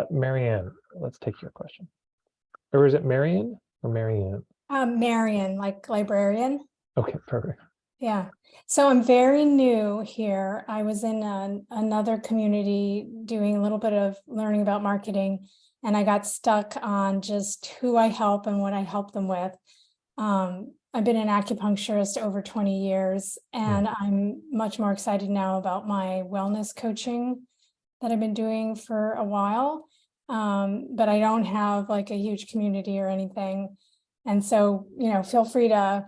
Marianne, let's take your question. Or is it Marian or Marianne? Marian, like librarian. Okay, perfect. Yeah. So I'm very new here. I was in another community doing a little bit of learning about marketing, and I got stuck on just who I help and what I help them with. I've been an acupuncturist over 20 years, and I'm much more excited now about my wellness coaching that I've been doing for a while. But I don't have like a huge community or anything. And so, feel free to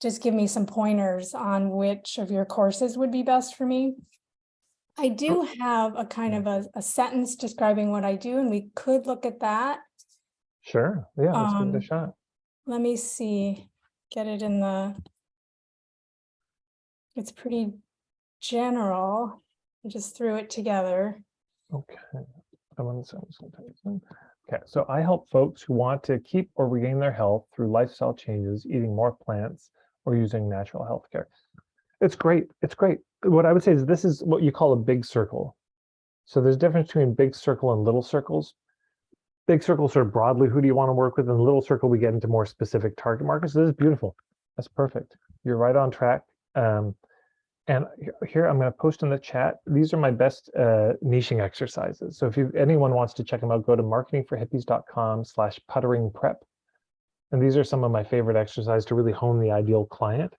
just give me some pointers on which of your courses would be best for me. I do have a kind of a sentence describing what I do, and we could look at that. Sure. Yeah, let's give it a shot. Let me see, get it in it's pretty general. I just threw it together. Okay. Okay, so I help folks who want to keep or regain their health through lifestyle changes, eating more plants, or using natural healthcare. It's great. It's great. What I would say is this is what you call a big circle. So there's a difference between big circle and little circles. Big circle sort of broadly, who do you want to work with? And little circle, we get into more specific target markets. So this is beautiful. That's perfect. You're right on track. And here I'm going to post in the chat. These are my best niching exercises. So if anyone wants to check them out, go to marketingforhippies.com/puttering prep. And these are some of my favorite exercises to really hone the ideal client.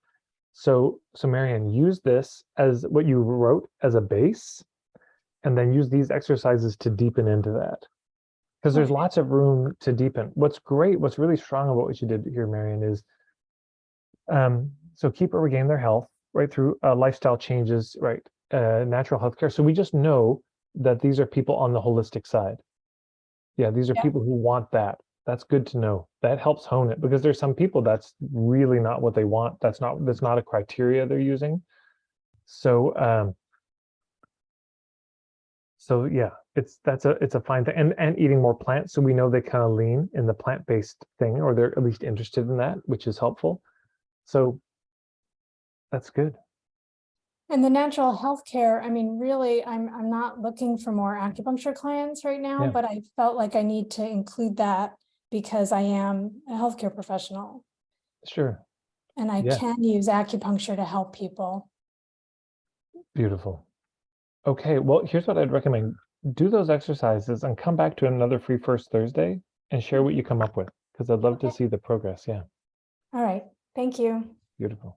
So Marian, use this as what you wrote as a base, and then use these exercises to deepen into that. Because there's lots of room to deepen. What's great, what's really strong about what you did here, Marian, is so keep or regain their health, right, through lifestyle changes, right, natural healthcare. So we just know that these are people on the holistic side. Yeah, these are people who want that. That's good to know. That helps hone it, because there's some people that's really not what they want. That's not a criteria they're using. So yeah, it's a fine thing. And eating more plants, so we know they kind of lean in the plant-based thing, or they're at least interested in that, which is helpful. So that's good. And the natural healthcare, I mean, really, I'm not looking for more acupuncture clients right now, but I felt like I need to include that because I am a healthcare professional. Sure. And I can use acupuncture to help people. Beautiful. Okay, well, here's what I'd recommend. Do those exercises and come back to another Free First Thursday and share what you come up with, because I'd love to see the progress. Yeah. All right. Thank you. Beautiful.